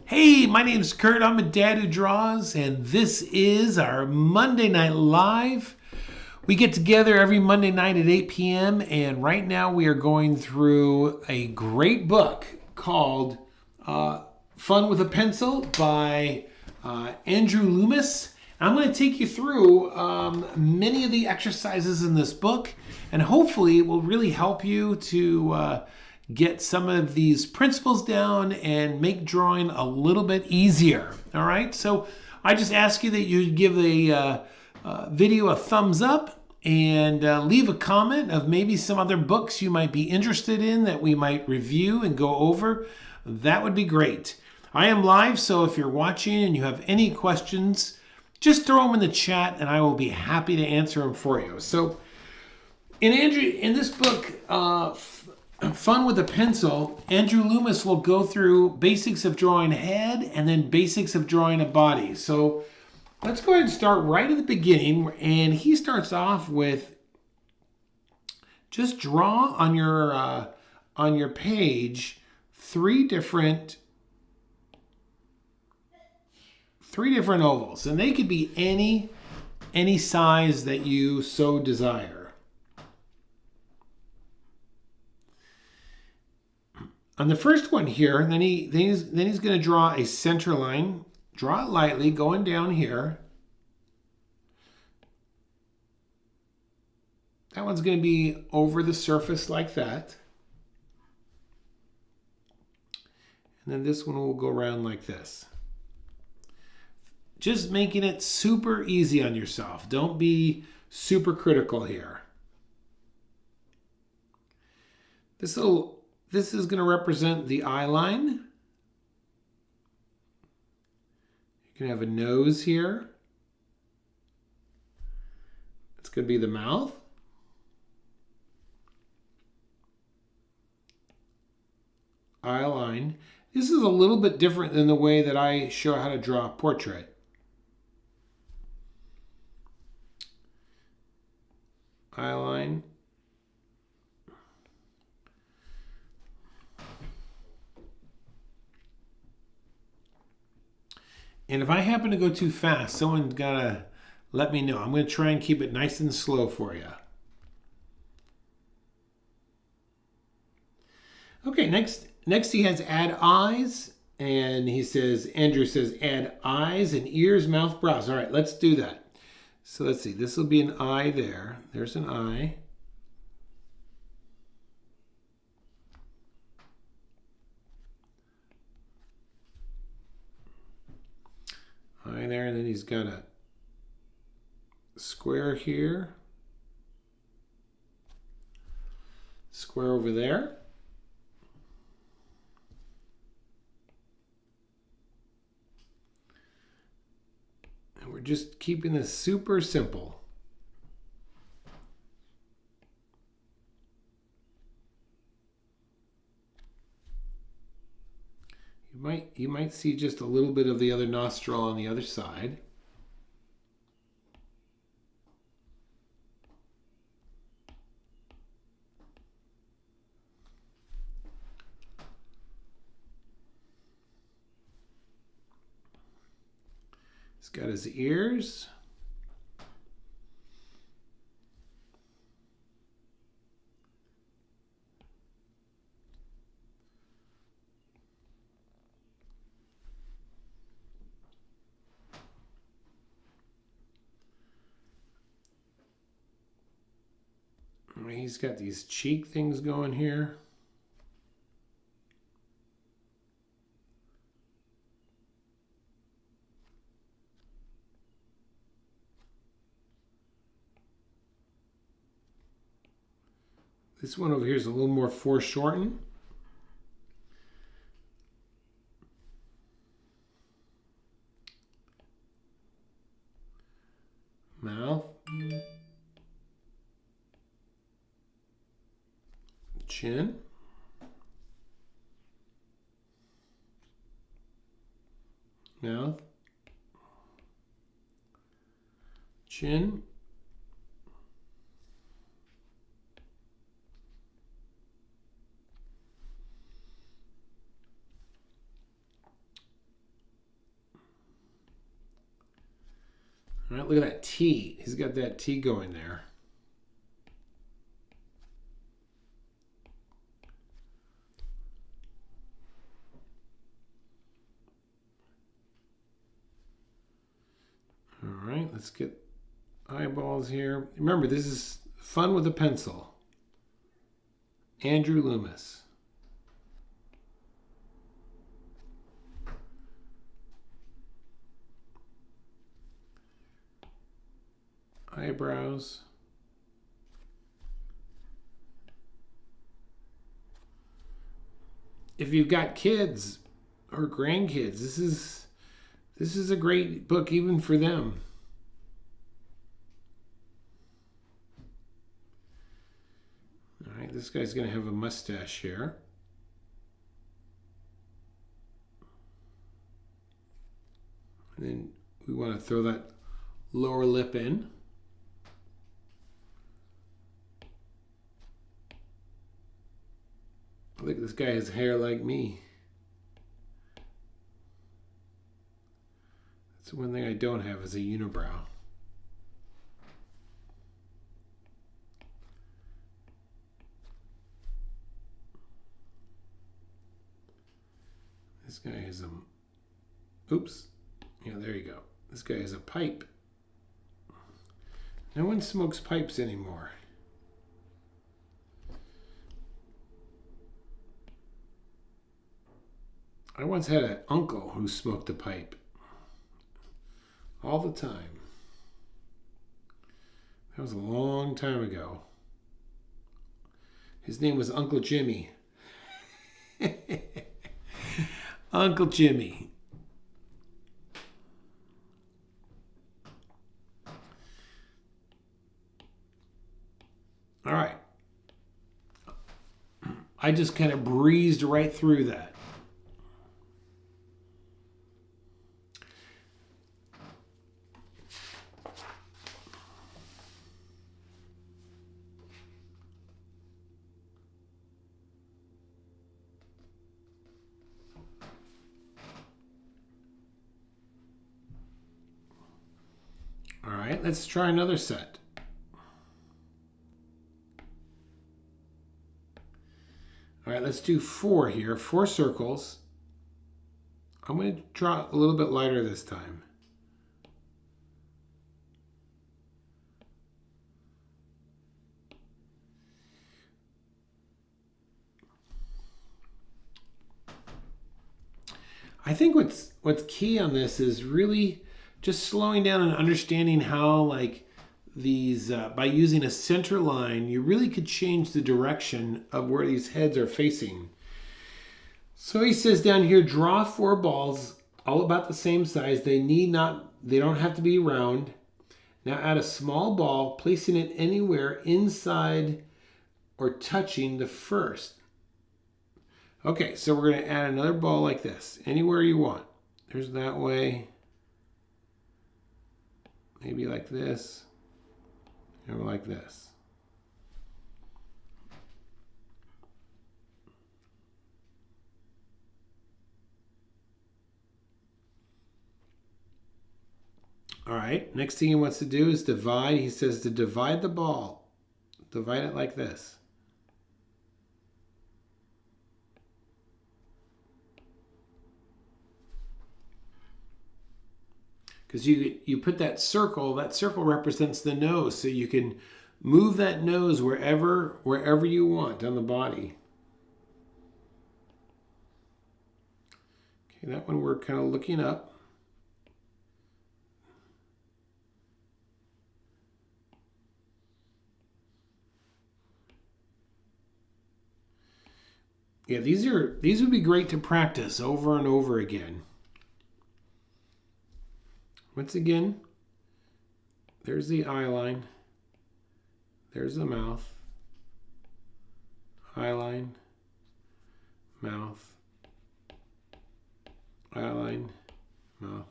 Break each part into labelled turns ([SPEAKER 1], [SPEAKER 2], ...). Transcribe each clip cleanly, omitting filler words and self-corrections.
[SPEAKER 1] Hey, my name's Kurt. I'm a dad who draws, and this is our Monday Night Live. We get together every Monday night at 8 p.m., and right now we are going through a great book called Fun with a Pencil by Andrew Loomis. I'm going to take you through many of the exercises in this book, and hopefully it will really help you to get some of these principles down and make drawing a little bit easier. All right, so I just ask you that you give the video a thumbs up and leave a comment of maybe some other books you might be interested in that we might review and go over. That would be great. I am live, so if you're watching and you have any questions, just throw them in the chat and I will be happy to answer them for you. So in this book, Fun with a Pencil, Andrew Loomis will go through basics of drawing a head and then basics of drawing a body. So let's go ahead and start right at the beginning. And he starts off with just draw on your page three different ovals, and they could be any size that you so desire. On the first one here, then he's going to draw a center line. Draw it lightly, going down here. That one's going to be over the surface like that. And then this one will go around like this. Just making it super easy on yourself. Don't be super critical here. This is going to represent the eye line. You can have a nose here. It's going to be the mouth. Eye line. This is a little bit different than the way that I show how to draw a portrait. Eye line. And if I happen to go too fast, someone's got to let me know. I'm going to try and keep it nice and slow for you. Okay, next he has add eyes. And Andrew says add eyes and ears, mouth, brows. All right, let's do that. So let's see. This will be an eye there. There's an eye. Eye there, and then he's got a square here. Square over there. And we're just keeping this super simple. You might see just a little bit of the other nostril on the other side. He's got his ears. He's got these cheek things going here. This one over here is a little more foreshortened. Mouth. Chin. Mouth. Chin. All right, look at that T. He's got that T going there. All right, let's get eyeballs here. Remember, this is fun with a pencil. Andrew Loomis. Eyebrows. If you've got kids or grandkids, this is a great book even for them. All right, this guy's going to have a mustache here. And then we want to throw that lower lip in. Look, this guy has hair like me. That's one thing I don't have is a unibrow. This guy has a, oops, yeah, there you go. This guy has a pipe. No one smokes pipes anymore. I once had an uncle who smoked a pipe all the time. That was a long time ago. His name was Uncle Jimmy. Uncle Jimmy. All right. I just kind of breezed right through that. All right, let's try another set. All right, let's do 4 here, 4 circles. I'm going to draw a little bit lighter this time. I think what's key on this is really just slowing down and understanding how, like, these by using a center line, you really could change the direction of where these heads are facing. So he says down here, draw 4 balls all about the same size. They don't have to be round. Now add a small ball, placing it anywhere inside or touching the first. Okay, so we're going to add another ball like this, anywhere you want. There's that way. Maybe like this, or like this. All right, next thing he wants to do is divide. He says to divide the ball. Divide it like this. Because you put that circle represents the nose, so you can move that nose wherever you want on the body. Okay, that one we're kind of looking up. Yeah, these would be great to practice over and over again. Once again, there's the eye line. There's the mouth. Eye line, mouth, eye line, mouth.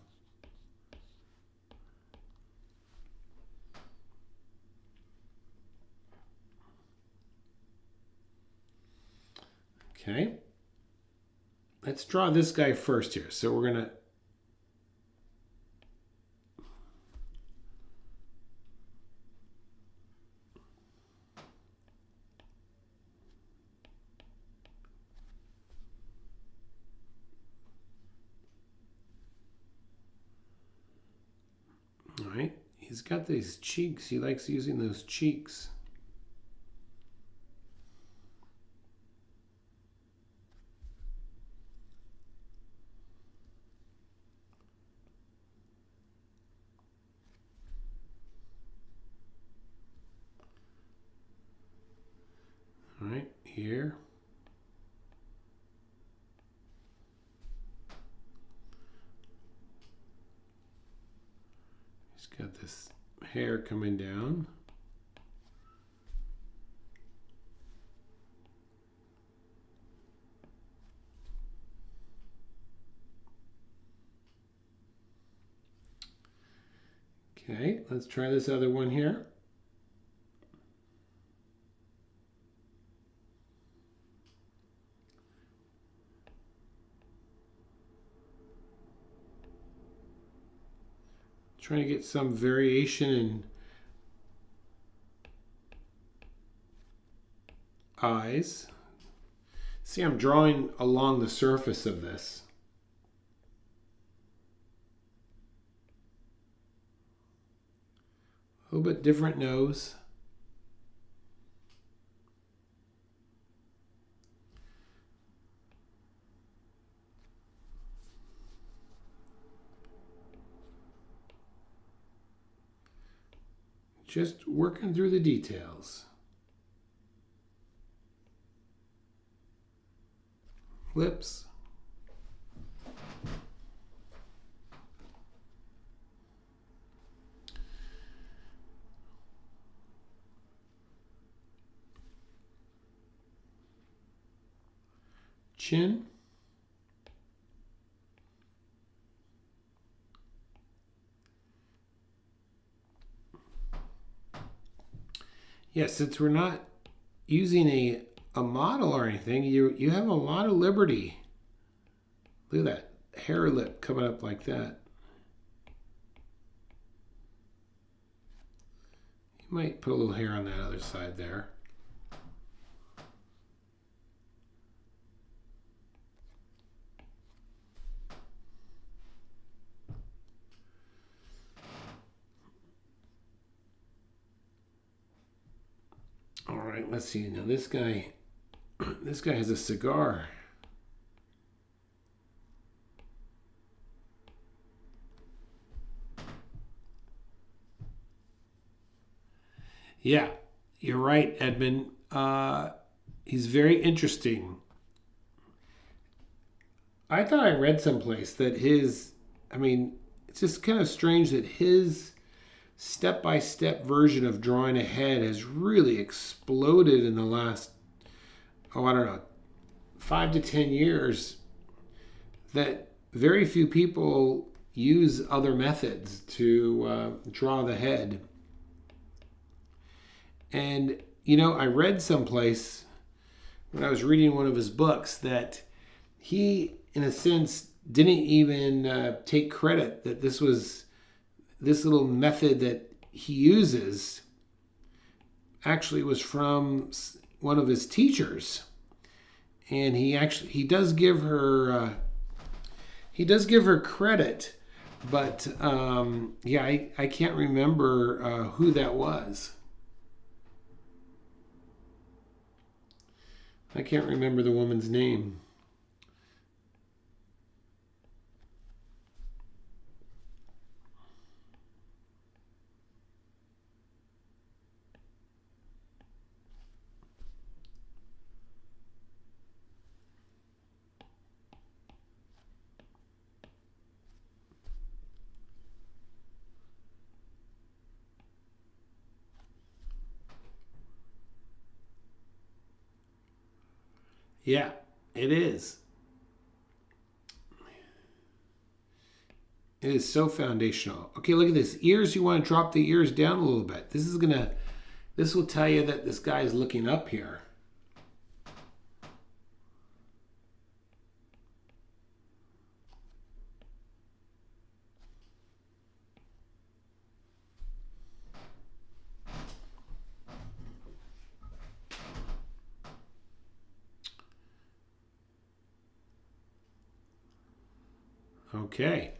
[SPEAKER 1] Okay. Let's draw this guy first here. So we're going to He's got these cheeks. He likes using those cheeks. All right, here. He's got this hair coming down. Okay, let's try this other one here. Trying to get some variation in eyes. See, I'm drawing along the surface of this. A little bit different nose. Just working through the details. Lips. Chin. Yeah, since we're not using a model or anything, you have a lot of liberty. Look at that hair lip coming up like that. You might put a little hair on that other side there. All right, let's see. Now this guy has a cigar. Yeah, you're right, Edmund. He's very interesting. I thought I read someplace that it's just kind of strange that his step-by-step version of drawing a head has really exploded in the last, I don't know, 5 to 10 years, that very few people use other methods to draw the head. And, I read someplace when I was reading one of his books that he, in a sense, didn't even take credit that this little method that he uses actually was from one of his teachers. And he does give her credit, but I can't remember who that was. I can't remember the woman's name. Yeah, it is. It is so foundational. Okay, look at this. Ears, you want to drop the ears down a little bit. This will tell you that this guy is looking up here. Okay.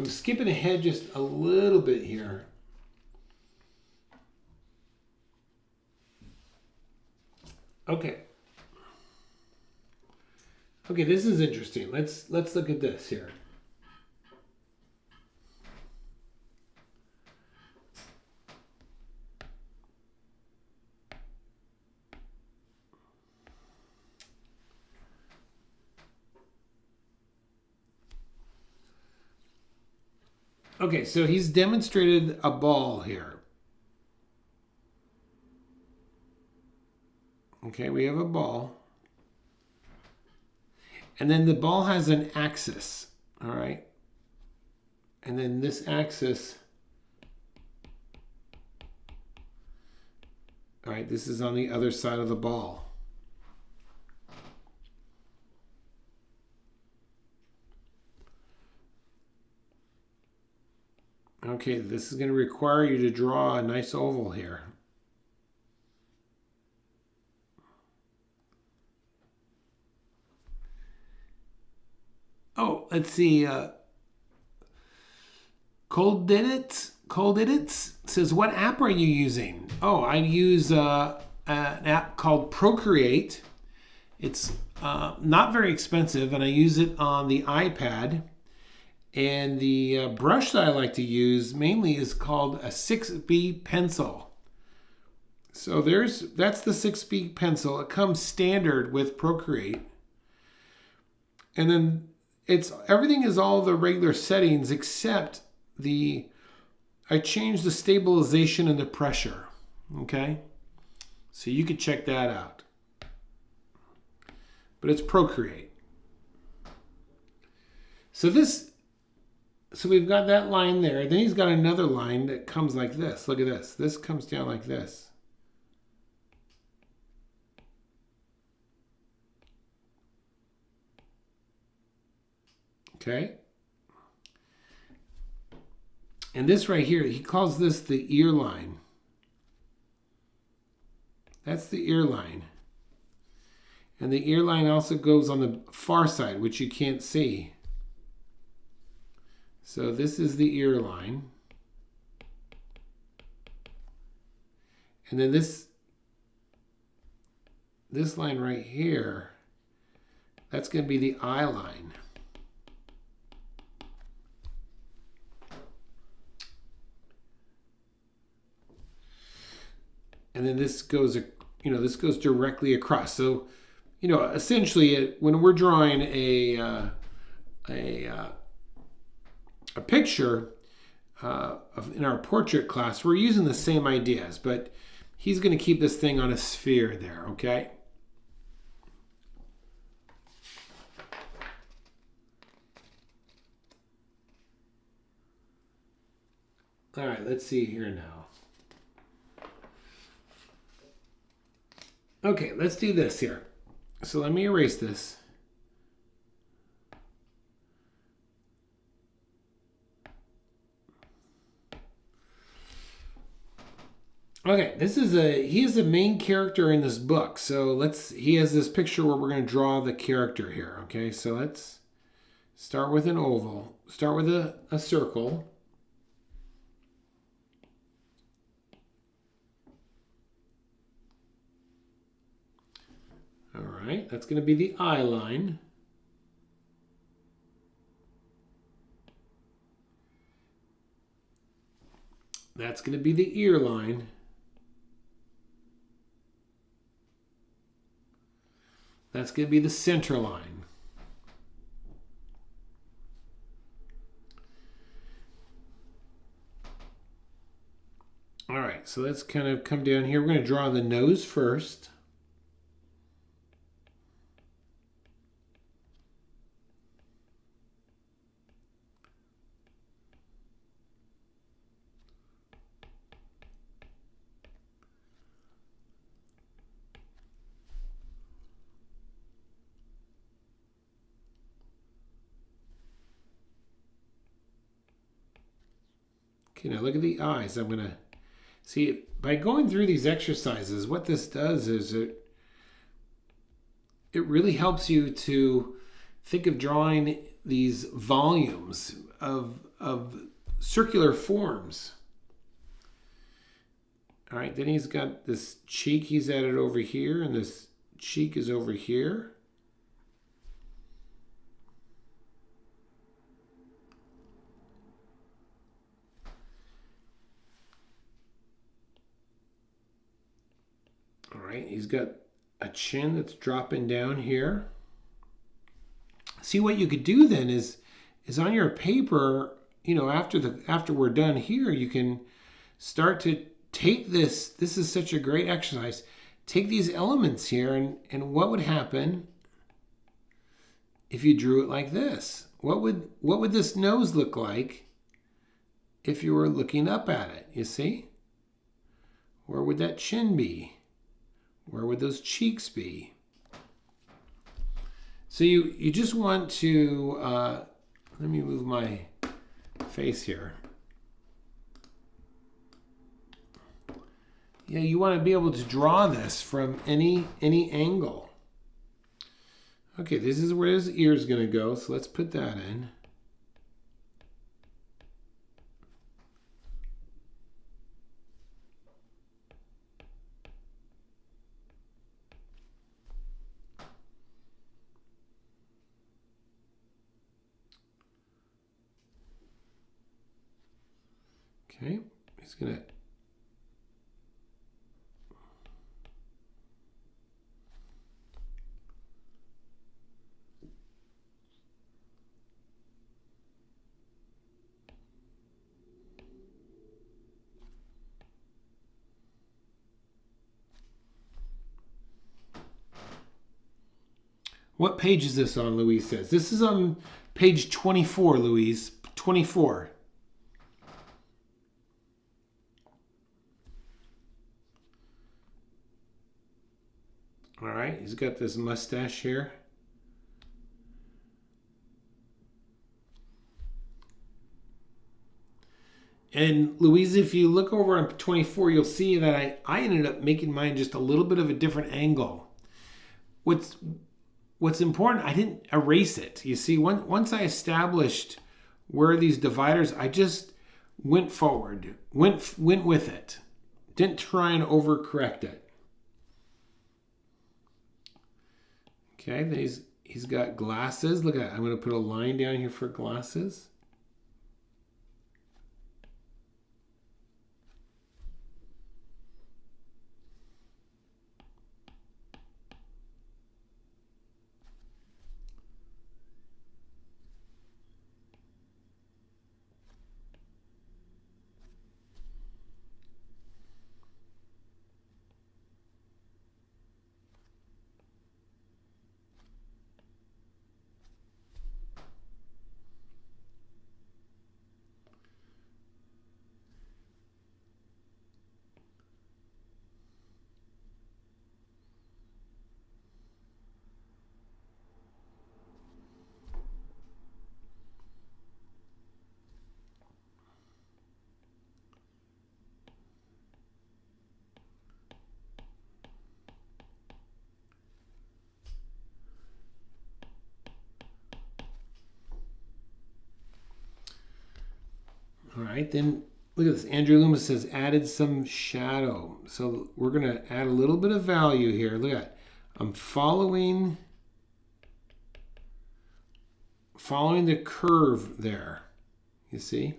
[SPEAKER 1] I'm skipping ahead just a little bit here. Okay. Okay, this is interesting. Let's look at this here. Okay, so he's demonstrated a ball here. Okay, we have a ball. And then the ball has an axis, all right? And then this axis, all right, this is on the other side of the ball. Okay, this is going to require you to draw a nice oval here. Oh, let's see. Cold Did It says, what app are you using? Oh, I use an app called Procreate. It's not very expensive, and I use it on the iPad. And the brush that I like to use mainly is called a 6B pencil. So that's the 6B pencil. It comes standard with Procreate. And then everything is all the regular settings except I changed the stabilization and the pressure. Okay? So you could check that out. But it's Procreate. So we've got that line there. Then he's got another line that comes like this. Look at this. This comes down like this. Okay. And this right here, he calls this the ear line. That's the ear line. And the ear line also goes on the far side, which you can't see. So this is the ear line. And then this line right here, that's going to be the eye line. And then this goes, this goes directly across. So, essentially, when we're drawing a picture in our portrait class, we're using the same ideas, but he's going to keep this thing on a sphere there, okay? All right, let's see here now. Okay, let's do this here. So let me erase this. Okay, he is the main character in this book. So he has this picture where we're going to draw the character here. Okay, so let's start with an oval. Start with a circle. All right, that's going to be the eye line. That's going to be the ear line. That's going to be the center line. All right, so let's kind of come down here. We're going to draw the nose first. Okay, now look at the eyes. I'm going to see, by going through these exercises, what this does is it really helps you to think of drawing these volumes of circular forms. All right, then he's got this cheek he's added over here, and this cheek is over here. All right, he's got a chin that's dropping down here. See, what you could do then is on your paper, you know, after we're done here, you can start to take this. This is such a great exercise. Take these elements here, and what would happen if you drew it like this? What would this nose look like if you were looking up at it? You see? Where would that chin be? Where would those cheeks be? So you just want to, let me move my face here. Yeah, you want to be able to draw this from any angle. Okay, this is where his ear is going to go, so let's put that in. Okay, he's going to What page is this on, Louise says? This is on page 24, Louise. 24. All right, he's got this mustache here. And Louise, if you look over on 24, you'll see that I ended up making mine just a little bit of a different angle. What's important, I didn't erase it. You see, once I established where these dividers, I just went forward, went with it. Didn't try and overcorrect it. Okay, then he's got glasses. Look at that. I'm going to put a line down here for glasses. All right, then look at this. Andrew Loomis says added some shadow. So we're going to add a little bit of value here. Look at that. I'm following the curve there. You see?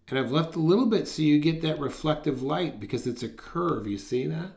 [SPEAKER 1] And I've left a little bit so you get that reflective light because it's a curve. You see that?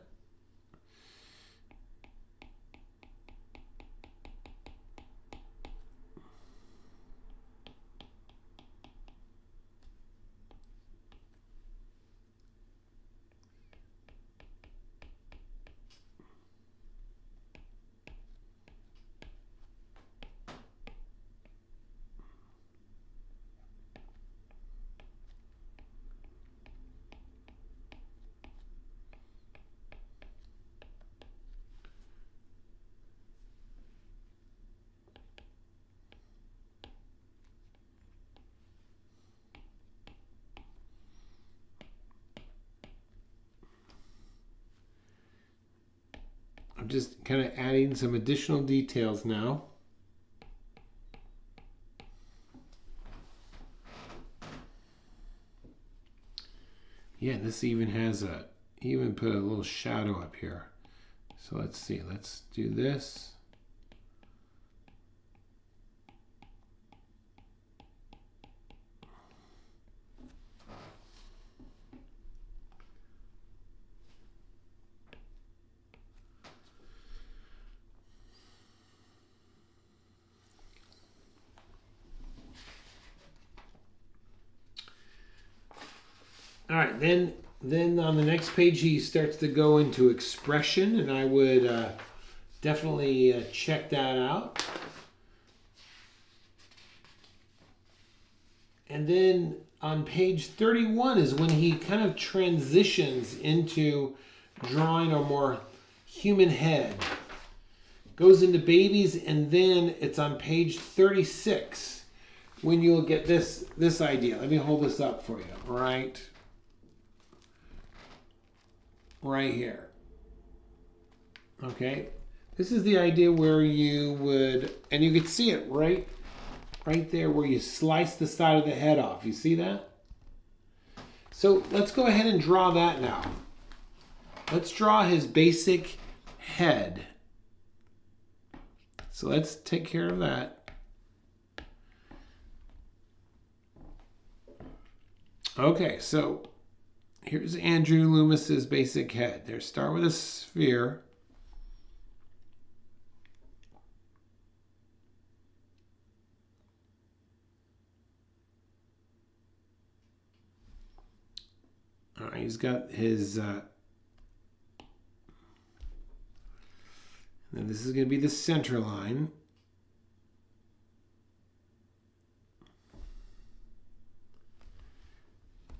[SPEAKER 1] I'm just kind of adding some additional details now. Yeah, this even has even put a little shadow up here. So let's see, let's do this. All right, then on the next page he starts to go into expression, and I would definitely check that out. And then on page 31 is when he kind of transitions into drawing a more human head. Goes into babies, and then it's on page 36 when you'll get this idea. Let me hold this up for you. Right here. Okay. This is the idea where you would, and you could see it right there where you slice the side of the head off. You see that? So let's go ahead and draw that now. Let's draw his basic head. So let's take care of that. Okay, so here's Andrew Loomis's basic head. There, start with a sphere. All right, he's got his, and then this is going to be the center line.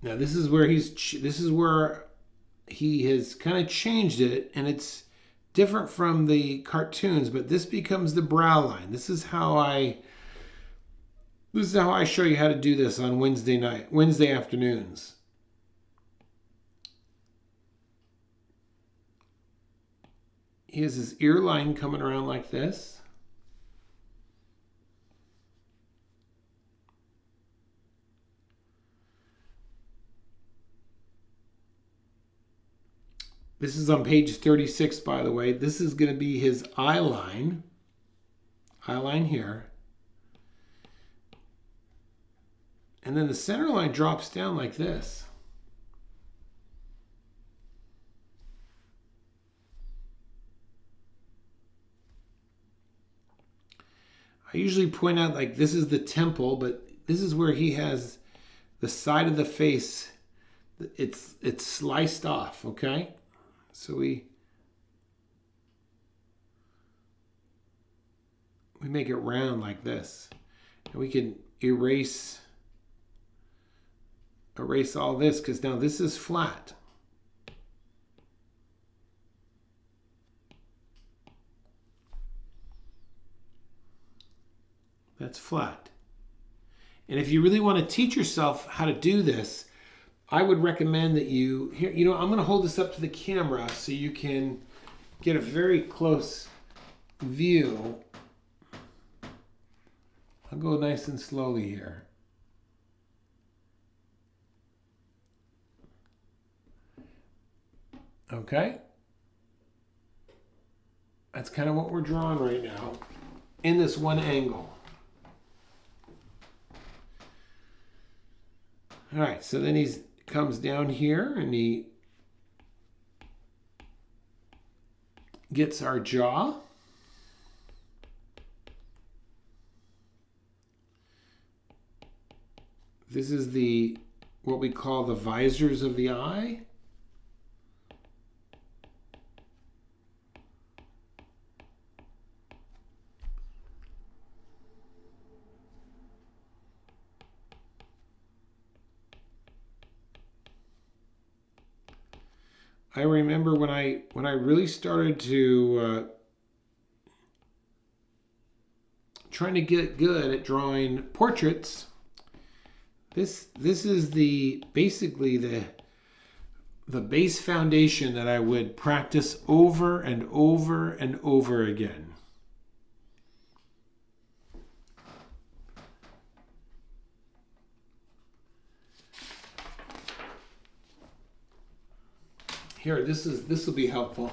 [SPEAKER 1] Now this is where he has kind of changed it, and it's different from the cartoons, but this becomes the brow line. This is how I show you how to do this on Wednesday afternoons. He has his ear line coming around like this. This is on page 36, by the way. This is going to be his eye line here. And then the center line drops down like this. I usually point out like this is the temple, but this is where he has the side of the face. It's sliced off, okay? So we make it round like this. And we can erase all this, because now this is flat. That's flat. And if you really want to teach yourself how to do this, I would recommend that I'm going to hold this up to the camera so you can get a very close view. I'll go nice and slowly here. Okay. That's kind of what we're drawing right now in this one angle. All right, so then he comes down here and he gets our jaw. This is what we call the visors of the eye. I remember when I really started to trying to get good at drawing portraits. This is basically the the base foundation that I would practice over and over and over again. Here, this will be helpful.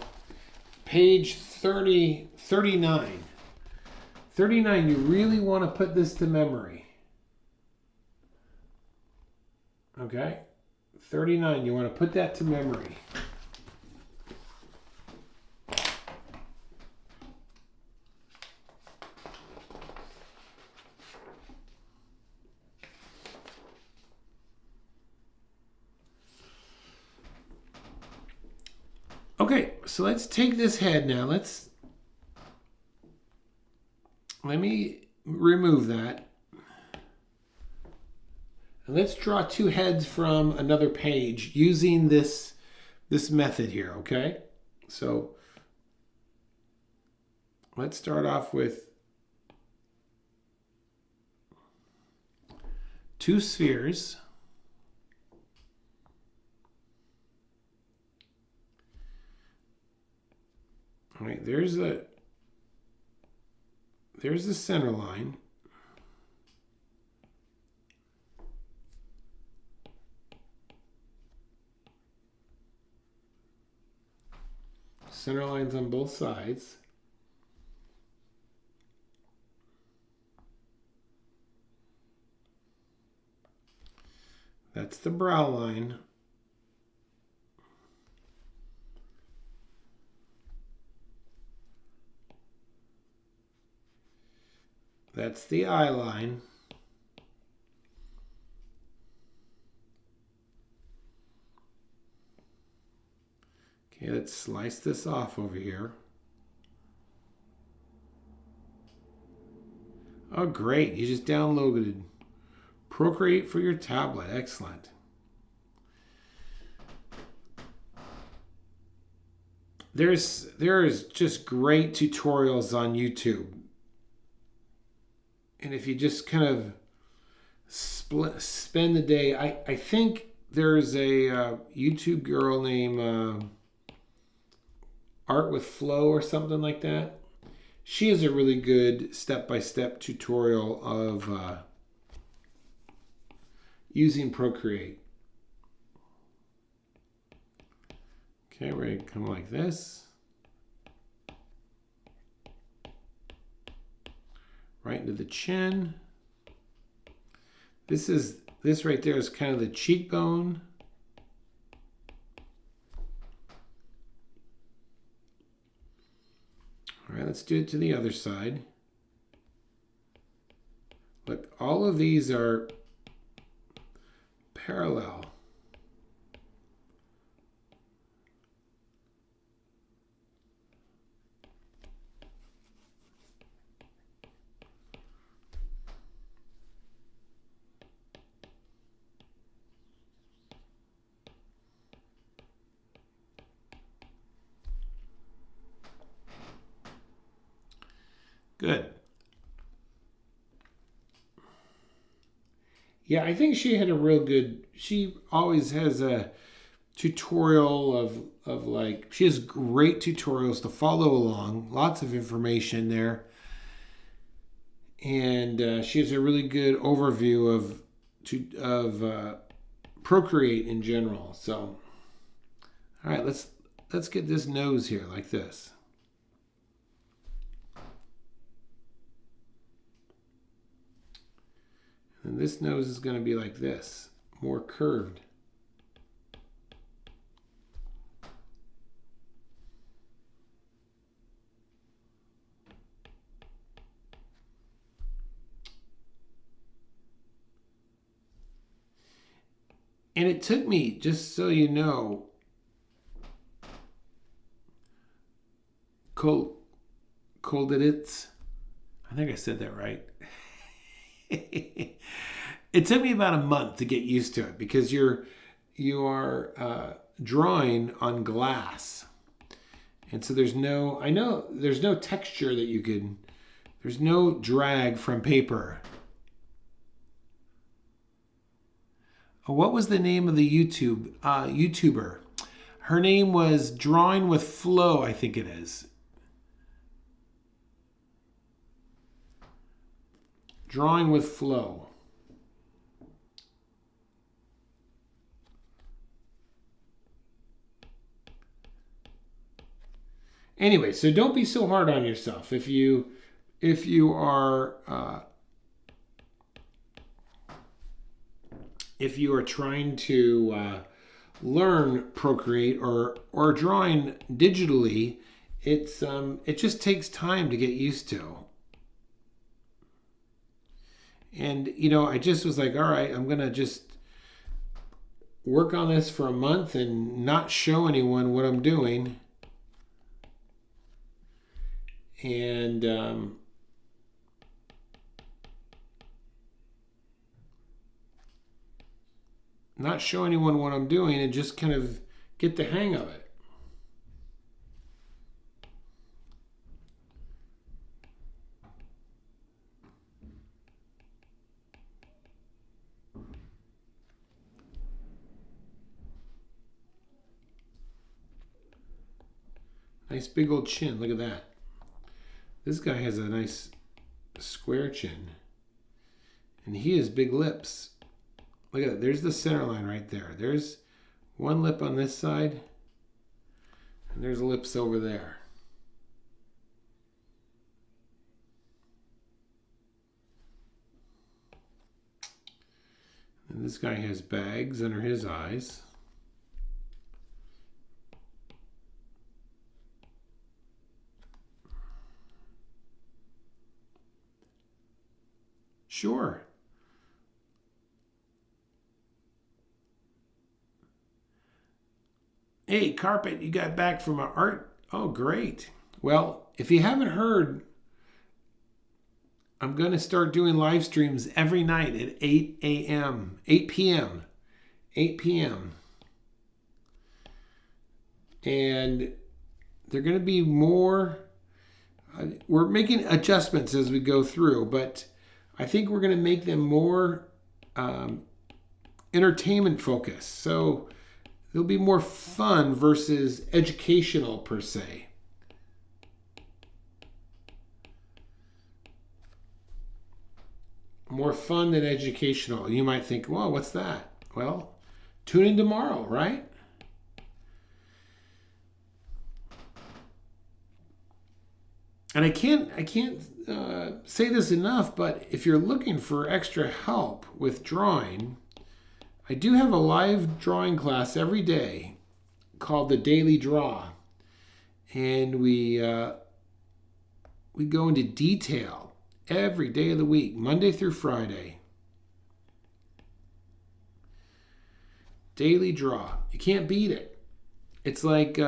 [SPEAKER 1] Page 39. 39, you really want to put this to memory. Okay? 39, you want to put that to memory. Okay, so let's take this head now. Let me remove that. And let's draw two heads from another page using this method here, okay? So let's start off with two spheres. All right, there's the center line. Center lines on both sides. That's the brow line. That's the eye line. Okay, let's slice this off over here. Oh, great. You just downloaded Procreate for your tablet. Excellent. There's just great tutorials on YouTube. And if you just kind of spend the day, I think there's a YouTube girl named Art with Flow or something like that. She has a really good step-by-step tutorial of using Procreate. Okay, we're going to come like this. Right into the chin. This right there is kind of the cheekbone. All right, let's do it to the other side. Look, all of these are parallel. Good. Yeah, I think she had a real good, she always has a tutorial of like, she has great tutorials to follow along, lots of information there. And she has a really good overview of Procreate in general. So, all right, let's get this nose here like this. And this nose is going to be like this, more curved. And it took me, just so you know, Kolditz. I think I said that right. It took me about a month to get used to it because you are drawing on glass, and so there's no texture that you can. There's no drag from paper. What was the name of the YouTuber? Her name was Drawing with Flow, I think it is. Drawing with Flow. Anyway, so don't be so hard on yourself. If you are trying to learn Procreate or drawing digitally, it just takes time to get used to. And I just was like, all right, I'm gonna just work on this for a month and not show anyone what I'm doing. And not show anyone what I'm doing and just kind of get the hang of it. Nice big old chin. Look at that. This guy has a nice square chin. And he has big lips. Look at that. There's the center line right there. There's one lip on this side. And there's lips over there. And this guy has bags under his eyes. Sure. Hey, Carpet, you got back from our art? Oh, great. Well, if you haven't heard, I'm going to start doing live streams every night at 8 p.m. And they're going to be more, we're making adjustments as we go through, but I think we're going to make them more entertainment focused. So they'll be more fun versus educational per se. More fun than educational. You might think, well, what's that? Well, tune in tomorrow, right? And I can't say this enough, but if you're looking for extra help with drawing, I do have a live drawing class every day called the Daily Draw. And we go into detail every day of the week, Monday through Friday. Daily Draw. You can't beat it. It's like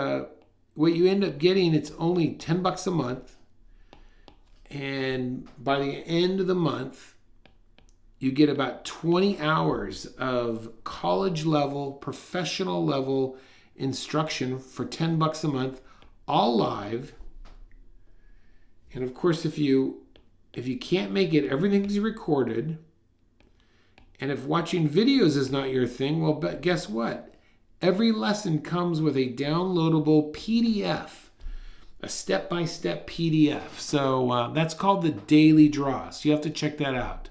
[SPEAKER 1] what you end up getting, it's only $10 a month. And by the end of the month, you get about 20 hours of college level, professional level instruction for $10 a month, all live. And of course, if you can't make it, everything's recorded. And if watching videos is not your thing, well, but guess what? Every lesson comes with a downloadable PDF. A step-by-step PDF. So that's called the Daily Draw. So you have to check that out.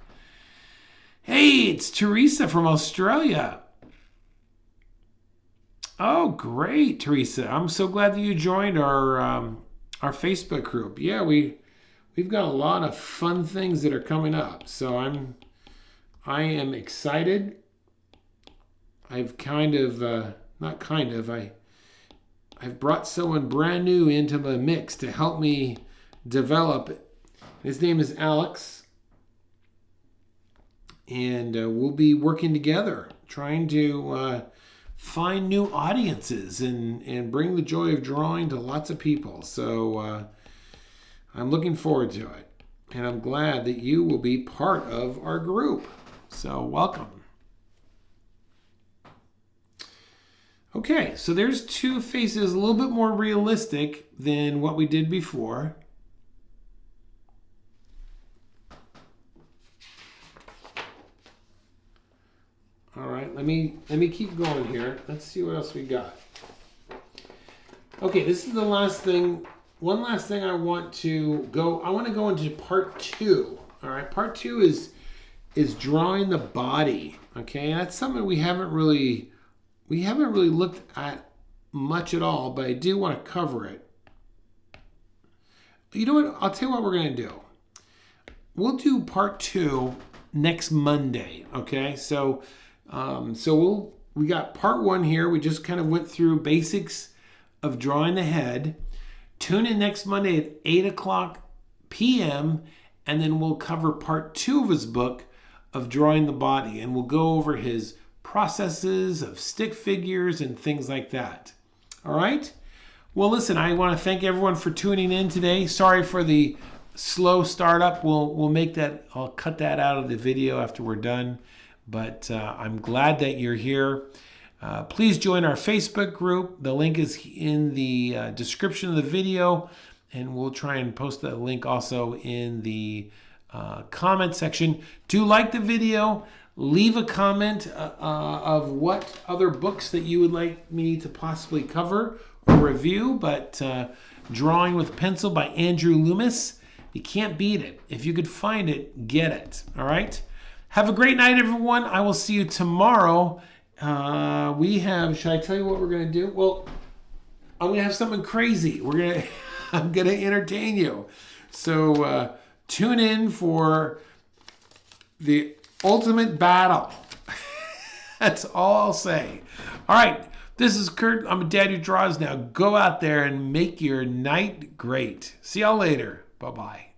[SPEAKER 1] Hey, it's Teresa from Australia. Oh, great, Teresa. I'm so glad that you joined our Facebook group. Yeah, we've got a lot of fun things that are coming up. So I am excited. I've I've brought someone brand new into the mix to help me develop it. His name is Alex. And we'll be working together, trying to find new audiences and bring the joy of drawing to lots of people. So I'm looking forward to it. And I'm glad that you will be part of our group. So welcome. Okay, so there's two faces a little bit more realistic than what we did before. All right, let me keep going here. Let's see what else we got. Okay, this is the last thing. One last thing I want to go into part 2. All right, part 2 is drawing the body. Okay, that's something we haven't really looked at much at all, but I do want to cover it. You know what? I'll tell you what we're going to do. We'll do part 2 next Monday. Okay, so we got part 1 here. We just kind of went through basics of drawing the head. Tune in next Monday at 8 o'clock p.m. and then we'll cover part 2 of his book of drawing the body, and we'll go over his processes of stick figures and things like that. All right? Well, listen, I want to thank everyone for tuning in today. Sorry for the slow startup. We'll make that, I'll cut that out of the video after we're done, but I'm glad that you're here. Please join our Facebook group. The link is in the description of the video, and we'll try and post that link also in the comment section. Do like the video. Leave a comment of what other books that you would like me to possibly cover or review. But Drawing with Pencil by Andrew Loomis. You can't beat it. If you could find it, get it. All right? Have a great night, everyone. I will see you tomorrow. Should I tell you what we're going to do? Well, I'm going to have something crazy. I'm going to entertain you. So tune in for the ultimate battle. That's all I'll say. All right. This is Kurt. I'm a dad who draws now. Go out there and make your night great. See y'all later. Bye-bye.